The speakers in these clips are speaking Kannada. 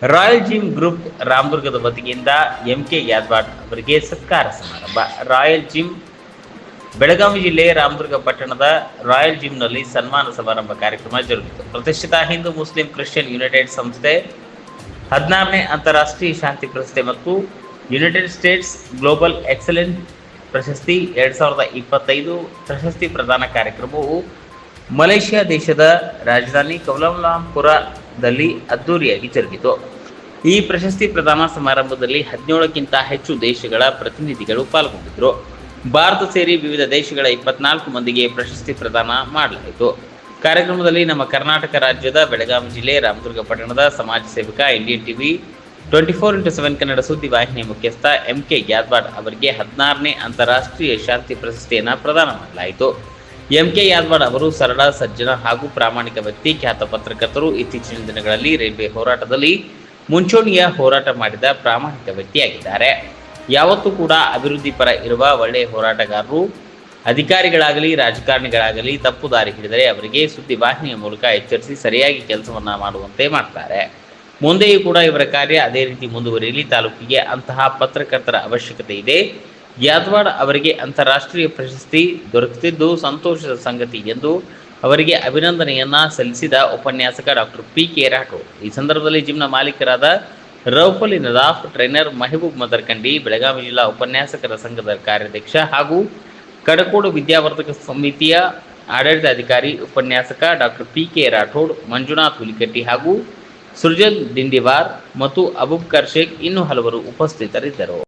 ರಾಯಲ್ ಜಿಮ್ ಗ್ರೂಪ್ ರಾಮದುರ್ಗದ ವತಿಯಿಂದ ಎಂಕೆ ಯಾದವಾಡ್ ಅವರಿಗೆ ಸತ್ಕಾರ ಸಮಾರಂಭ. ರಾಯಲ್ ಜಿಮ್ ಬೆಳಗಾವಿ ಜಿಲ್ಲೆ ರಾಮದುರ್ಗ ಪಟ್ಟಣದ ರಾಯಲ್ ಜಿಮ್ನಲ್ಲಿ ಸನ್ಮಾನ ಸಮಾರಂಭ ಕಾರ್ಯಕ್ರಮ ಜರುಗಿತು. ಪ್ರತಿಷ್ಠಿತ ಹಿಂದೂ ಮುಸ್ಲಿಂ ಕ್ರಿಶ್ಚಿಯನ್ ಯುನೈಟೆಡ್ ಸಂಸ್ಥೆ 16ನೇ ಅಂತಾರಾಷ್ಟ್ರೀಯ ಶಾಂತಿ ಪ್ರಶಸ್ತಿ ಮತ್ತು ಯುನೈಟೆಡ್ ಸ್ಟೇಟ್ಸ್ ಗ್ಲೋಬಲ್ ಎಕ್ಸಲೆಂಟ್ ಪ್ರಶಸ್ತಿ 2025 ಪ್ರಶಸ್ತಿ ಪ್ರದಾನ ಕಾರ್ಯಕ್ರಮವು ಮಲೇಷ್ಯಾ ದೇಶದ ರಾಜಧಾನಿ ಕೌಲಾಲಂಪುರದಲ್ಲಿ ಅದ್ದೂರಿಯಾಗಿ ಜರುಗಿತು. ಈ ಪ್ರಶಸ್ತಿ ಪ್ರದಾನ ಸಮಾರಂಭದಲ್ಲಿ 17ಕ್ಕಿಂತ ಹೆಚ್ಚು ದೇಶಗಳ ಪ್ರತಿನಿಧಿಗಳು ಪಾಲ್ಗೊಂಡಿದ್ದರು. ಭಾರತ ಸೇರಿ ವಿವಿಧ ದೇಶಗಳ 24 ಮಂದಿಗೆ ಪ್ರಶಸ್ತಿ ಪ್ರದಾನ ಮಾಡಲಾಯಿತು. ಕಾರ್ಯಕ್ರಮದಲ್ಲಿ ನಮ್ಮ ಕರ್ನಾಟಕ ರಾಜ್ಯದ ಬೆಳಗಾವಿ ಜಿಲ್ಲೆ ರಾಮದುರ್ಗ ಪಟ್ಟಣದ ಸಮಾಜ ಸೇವಕ, ಇಂಡಿಯನ್ ಟಿವಿ 24x7 ಕನ್ನಡ ಸುದ್ದಿ ವಾಹಿನಿ ಮುಖ್ಯಸ್ಥ ಎಂಕೆ ಯಾದವಾಡ್ ಅವರಿಗೆ 16ನೇ ಅಂತಾರಾಷ್ಟ್ರೀಯ ಶಾಂತಿ ಪ್ರಶಸ್ತಿಯನ್ನು ಪ್ರದಾನ ಮಾಡಲಾಯಿತು. ಎಂಕೆ ಯಾದವಾಡ್ ಅವರು ಸರಳ, ಸಜ್ಜನ ಹಾಗೂ ಪ್ರಾಮಾಣಿಕ ವ್ಯಕ್ತಿ, ಖ್ಯಾತ ಪತ್ರಕರ್ತರು, ಇತ್ತೀಚಿನ ದಿನಗಳಲ್ಲಿ ರೈಲ್ವೆ ಹೋರಾಟದಲ್ಲಿ ಮುಂಚೂಣಿಯ ಹೋರಾಟ ಮಾಡಿದ ಪ್ರಾಮಾಣಿಕ ವ್ಯಕ್ತಿಯಾಗಿದ್ದಾರೆ. ಯಾವತ್ತೂ ಕೂಡ ಅಭಿವೃದ್ಧಿ ಪರ ಇರುವ ಒಳ್ಳೆಯ ಹೋರಾಟಗಾರರು. ಅಧಿಕಾರಿಗಳಾಗಲಿ ರಾಜಕಾರಣಿಗಳಾಗಲಿ ತಪ್ಪು ದಾರಿ ಹಿಡಿದರೆ ಅವರಿಗೆ ಸುದ್ದಿವಾಹಿನಿಯ ಮೂಲಕ ಎಚ್ಚರಿಸಿ ಸರಿಯಾಗಿ ಕೆಲಸವನ್ನ ಮಾಡುವಂತೆ ಮಾಡ್ತಾರೆ. ಮುಂದೆಯೂ ಕೂಡ ಇವರ ಕಾರ್ಯ ಅದೇ ರೀತಿ ಮುಂದುವರಿಯಲಿ. ತಾಲೂಕಿಗೆ ಅಂತಹ ಪತ್ರಕರ್ತರ ಅವಶ್ಯಕತೆ ಇದೆ. ಯಾದವಾಡ್ ಅವರಿಗೆ ಅಂತಾರಾಷ್ಟ್ರೀಯ ಪ್ರಶಸ್ತಿ ದೊರಕುತ್ತಿದ್ದು ಸಂತೋಷದ ಸಂಗತಿ ಎಂದು ಅವರಿಗೆ ಅಭಿನಂದನೆಯನ್ನ ಸಲ್ಲಿಸಿದ ಉಪನ್ಯಾಸಕ ಡಾಕ್ಟರ್ ಪಿ.ಕೆ. ರಾಠೋಡ್. ಈ ಸಂದರ್ಭದಲ್ಲಿ ಜಿಮ್ನ ಮಾಲೀಕರಾದ ರೌಫ್ ಅಲಿ ನದಾಫ್, ಟ್ರೈನರ್ ಮಹಬೂಬ್ ಮದರ್ಕಂಡಿ, ಬೆಳಗಾವಿ ಜಿಲ್ಲಾ ಉಪನ್ಯಾಸಕರ ಸಂಘದ ಕಾರ್ಯಾಧ್ಯಕ್ಷ ಹಾಗೂ ಕಡಕೋಡು ವಿದ್ಯಾವರ್ಧಕ ಸಮಿತಿಯ ಆಡಳಿತಾಧಿಕಾರಿ ಉಪನ್ಯಾಸಕ ಡಾಕ್ಟರ್ ಪಿ.ಕೆ. ರಾಠೋಡ್, ಮಂಜುನಾಥ್ ಹುಲಿಕಟ್ಟಿ ಹಾಗೂ ಸುರ್ಜನ್ ದಿಂಡಿವಾರ್ ಮತ್ತು ಅಬೂಬಕರ್ ಶೇಖ್ ಇನ್ನೂ ಹಲವರು ಉಪಸ್ಥಿತರಿದ್ದರು.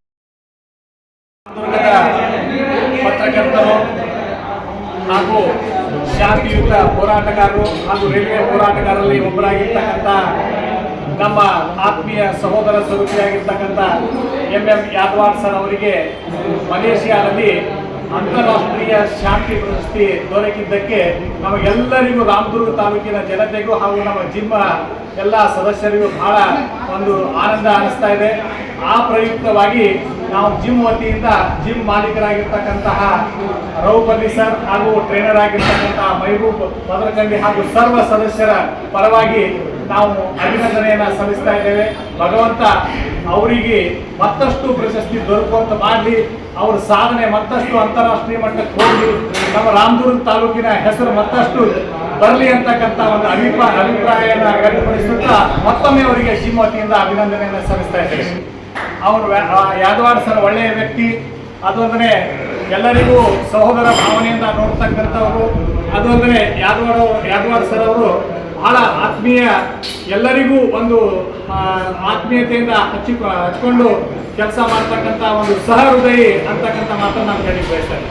ಪತ್ರಕರ್ತರು ಹಾಗೂ ಶಾಂತಿಯುತ ಹೋರಾಟಗಾರರು ಹಾಗೂ ರೈಲ್ವೆ ಹೋರಾಟಗಾರರಲ್ಲಿ ಒಬ್ಬರಾಗಿರ್ತಕ್ಕಂಥ ನಮ್ಮ ಆತ್ಮೀಯ ಸಹೋದರ ಸ್ವರೂಪಿಯಾಗಿರ್ತಕ್ಕಂಥ ಎಂ ಯಾದವಾಡ್ ಸರ್ ಅವರಿಗೆ ಮಲೇಷಿಯಾದಲ್ಲಿ ಅಂತಾರಾಷ್ಟ್ರೀಯ ಶಾಂತಿ ಪ್ರಶಸ್ತಿ ದೊರಕಿದ್ದಕ್ಕೆ ನಮಗೆಲ್ಲರಿಗೂ ರಾಮದುರ್ಗ ತಾಲೂಕಿನ ಜನತೆಗೂ ಹಾಗೂ ನಮ್ಮ ಜಿಮ್ ಎಲ್ಲ ಸದಸ್ಯರಿಗೂ ಬಹಳ ಒಂದು ಆನಂದ ಅನಿಸ್ತಾ ಇದೆ. ಆ ಪ್ರಯುಕ್ತವಾಗಿ ನಾವು ಜಿಮ್ ವತಿಯಿಂದ ಜಿಮ್ ಮಾಲೀಕರಾಗಿರ್ತಕ್ಕಂತಹ ರೌಫ್ ಅಲಿ ಸರ್ ಹಾಗೂ ಟ್ರೈನರ್ ಆಗಿರ್ತಕ್ಕಂತಹ ಮಹಬೂಬ್ ಮದರ್ಕಂಡಿ ಹಾಗೂ ಸರ್ವ ಸದಸ್ಯರ ಪರವಾಗಿ ನಾವು ಅಭಿನಂದನೆಯನ್ನು ಸಲ್ಲಿಸ್ತಾ ಇದ್ದೇವೆ. ಭಗವಂತ ಅವರಿಗೆ ಮತ್ತಷ್ಟು ಪ್ರಶಸ್ತಿ ದೊರಕುವಂತ ಮಾಡಲಿ, ಅವರ ಸಾಧನೆ ಮತ್ತಷ್ಟು ಅಂತಾರಾಷ್ಟ್ರೀಯ ಮಟ್ಟಕ್ಕೆ ಹೋಗಿ ನಮ್ಮ ರಾಮದುರ್ಗ ತಾಲೂಕಿನ ಹೆಸರು ಮತ್ತಷ್ಟು ಬರಲಿ ಅಂತಕ್ಕಂಥ ಒಂದು ಅಭಿಪ್ರಾಯವನ್ನು ವ್ಯಕ್ತಪಡಿಸುತ್ತಾ ಮತ್ತೊಮ್ಮೆ ಅವರಿಗೆ ಜಿಮ್ ವತಿಯಿಂದ ಅಭಿನಂದನೆಯನ್ನು ಸಲ್ಲಿಸ್ತಾ ಇದ್ದೇವೆ. ಅವರು ಯಾದವಾಡ್ ಸರ್ ಒಳ್ಳೆಯ ವ್ಯಕ್ತಿ, ಅದೊಂದರೆ ಎಲ್ಲರಿಗೂ ಸಹೋದರ ಭಾವನೆಯಿಂದ ನೋಡ್ತಕ್ಕಂಥವರು. ಅದೊಂದರೆ ಯಾದವಾಡ್ ಸರ್ ಅವರು ಬಹಳ ಆತ್ಮೀಯ, ಎಲ್ಲರಿಗೂ ಒಂದು ಆತ್ಮೀಯತೆಯಿಂದ ಹಚ್ಚಿಕೊಂಡು ಕೆಲಸ ಮಾಡ್ತಕ್ಕಂಥ ಒಂದು ಸಹೃದಯಿ ಅಂತಕ್ಕಂಥ ಮಾತನ್ನು ನಾನು ಹೇಳಿ ಬಯಸ್ತೇನೆ.